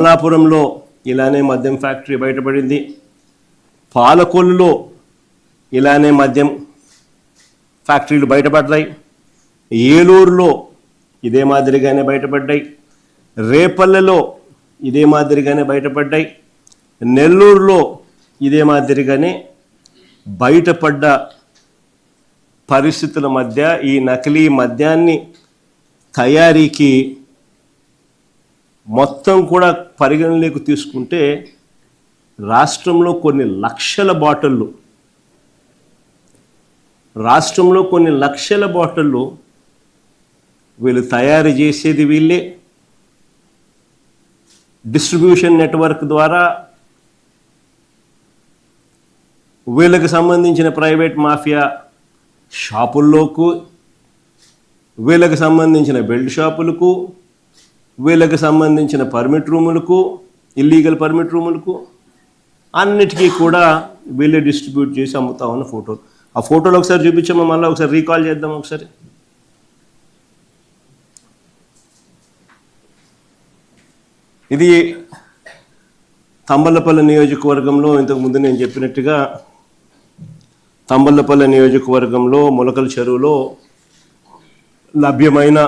అమలాపురంలో ఇలానే మద్యం ఫ్యాక్టరీ బయటపడింది. పాలకొల్లులో ఇలానే మద్యం ఫ్యాక్టరీలు బయటపడ్డాయి. ఏలూరులో ఇదే మాదిరిగానే బయటపడ్డాయి. రేపల్లెలో ఇదే మాదిరిగానే బయటపడ్డాయి. నెల్లూరులో ఇదే మాదిరిగానే బయటపడ్డ పరిస్థితుల మధ్య ఈ నకిలీ మద్యాన్ని తయారీకి మొత్తం కూడా పరిగణలోకి తీసుకుంటే రాష్ట్రంలో కొన్ని లక్షల బాటిళ్ళు వీళ్ళు తయారు చేసేది వీళ్ళే. డిస్ట్రిబ్యూషన్ నెట్వర్క్ ద్వారా వీళ్ళకి సంబంధించిన ప్రైవేట్ మాఫియా షాపుల్లోకి, వీళ్ళకి సంబంధించిన బెల్ట్ షాపులకు, వీళ్ళకి సంబంధించిన పర్మిట్ రూములకు, ఇల్లీగల్ పర్మిట్ రూములకు అన్నిటికీ కూడా వీళ్ళే డిస్ట్రిబ్యూట్ చేసి అమ్ముతా ఉన్న ఫోటోలు. ఆ ఫోటోలు ఒకసారి చూపించామో, మళ్ళీ ఒకసారి రీకాల్ చేద్దాం. ఒకసారి ఇది తంబలపల్లి నియోజకవర్గంలో, ఇంతకుముందు నేను చెప్పినట్టుగా తంబలపల్లి నియోజకవర్గంలో మొలకల చెరువులో లభ్యమైన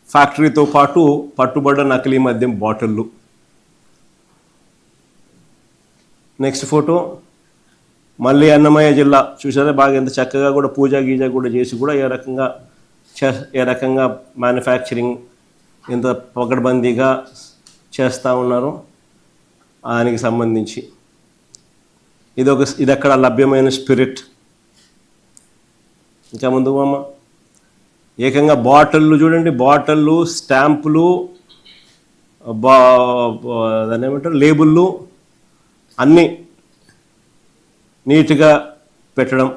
ఫ్యాక్టరీతో పాటు పట్టుబడ్డ నకిలీ మద్యం బాటిళ్ళు. నెక్స్ట్ ఫోటో మళ్ళీ అన్నమయ్య జిల్లా. చూసారా బాగా ఎంత చక్కగా కూడా పూజా గీజా కూడా చేసి కూడా ఏ రకంగా మ్యానుఫ్యాక్చరింగ్ ఎంత పకడ్బందీగా చేస్తూ ఉన్నారు దానికి సంబంధించి. ఇది అక్కడ లభ్యమైన స్పిరిట్. ఇంకా ముందు అమ్మ ఏకంగా బాటిళ్ళు చూడండి, బాటిళ్ళు, స్టాంపులు, దాన్ని ఏమంటారు, లేబుళ్ళు అన్నీ నీట్గా పెట్టడం,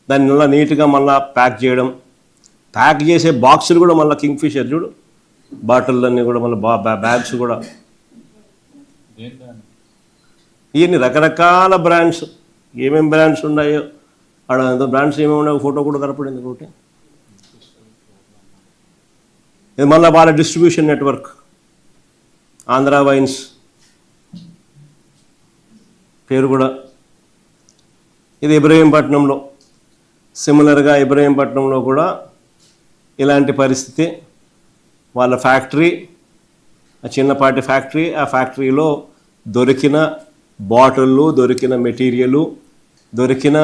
దాన్ని నీట్గా మళ్ళీ ప్యాక్ చేసే బాక్సులు కూడా మళ్ళీ కింగ్ఫిషర్ చూడు, బాటిళ్ళన్నీ కూడా మళ్ళీ బ్యాగ్స్ కూడా, ఇవన్నీ రకరకాల బ్రాండ్స్. ఏమేమి బ్రాండ్స్ ఉన్నాయో ఆడ బ్రాండ్స్ ఏమేమి ఉన్నాయో ఫోటో కూడా కనపడింది ఒకటి. ఇది మళ్ళీ వాళ్ళ డిస్ట్రిబ్యూషన్ నెట్వర్క్ ఆంధ్ర వైన్స్ పేరు కూడా. ఇది ఇబ్రహీంపట్నంలో, సిమిలర్గా ఇబ్రహీంపట్నంలో కూడా ఇలాంటి పరిస్థితి. వాళ్ళ ఫ్యాక్టరీ, ఆ చిన్నపాటి ఫ్యాక్టరీ, ఆ ఫ్యాక్టరీలో దొరికిన బాటిళ్ళు, దొరికిన మెటీరియలు, దొరికిన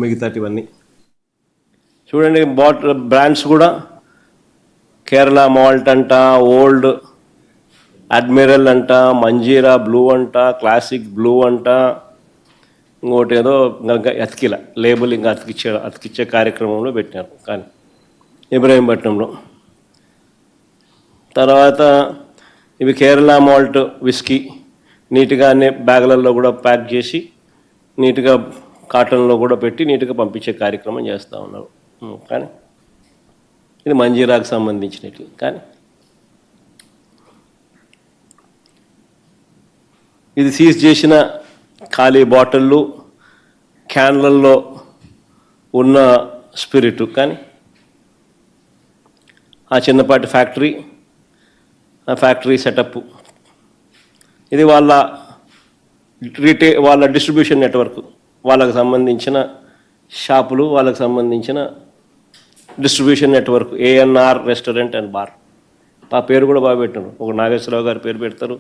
మిగతాటివన్నీ చూడండి. బ్రాండ్స్ కూడా కేరళ మాల్ట్ అంట, ఓల్డ్ అడ్మిరల్ అంట, మంజీరా బ్లూ అంట, క్లాసిక్ బ్లూ అంట, ఇంకోటి ఏదో ఇంకా లేబుల్ ఇంకా అతికిచ్చే కార్యక్రమంలో పెట్టినారు కానీ ఇబ్రహీంపట్నంలో. తర్వాత ఇవి కేరళ మాల్ట్ విస్కీ, నీట్గా అన్ని బ్యాగులలో కూడా ప్యాక్ చేసి నీట్గా కాటన్లో కూడా పెట్టి నీట్గా పంపించే కార్యక్రమం చేస్తూ ఉన్నారు. కానీ ఇది మంజీరాకు సంబంధించినట్లు. కానీ ఇది సీజ్ చేసిన ఖాళీ బాటిళ్ళు, క్యాన్లలో ఉన్న స్పిరిట్. కానీ ఆ చిన్నపాటి ఫ్యాక్టరీ, ఆ ఫ్యాక్టరీ సెటప్, ఇది వాళ్ళ డిస్ట్రిబ్యూషన్ నెట్వర్క్, వాళ్ళకు సంబంధించిన షాపులు, వాళ్ళకు సంబంధించిన distribution network. ANR restaurant and bar. ఆ పేరు కూడా బాగా పెట్టారు. ఒక నాగేశ్వరరావు గారి పేరు పెడతారు,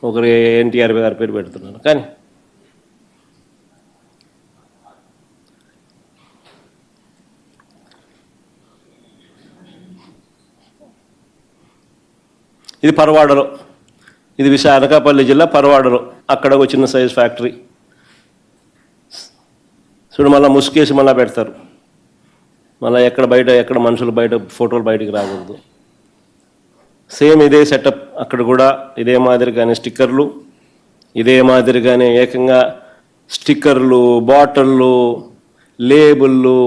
ఒకరు ఎన్టీఆర్ గారి పేరు పెడుతున్నారు. కానీ ఇది పరవాడలో, ఇది అనకాపల్లి జిల్లా పరవాడలో, అక్కడ ఒక చిన్న సైజ్ ఫ్యాక్టరీ. చూడు మళ్ళీ ముసుకేసి మళ్ళీ పెడతారు. మళ్ళీ ఎక్కడ మనుషులు బయట ఫోటోలు బయటికి రాకూడదు. సేమ్ ఇదే సెటప్ అక్కడ కూడా. ఇదే మాదిరిగానే స్టిక్కర్లు, ఇదే మాదిరిగానే ఏకంగా స్టిక్కర్లు, బాటిళ్ళు, లేబుళ్ళు,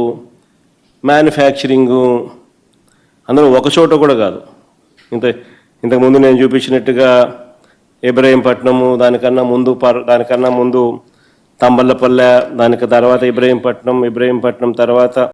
మ్యానుఫ్యాక్చరింగు అందరూ ఒక చోట కూడా కాదు. ఇంతకుముందు నేను చూపించినట్టుగా ఇబ్రహీంపట్నము, దానికన్నా ముందు తంబలపల్లె, దానికి తర్వాత ఇబ్రహీంపట్నం తర్వాత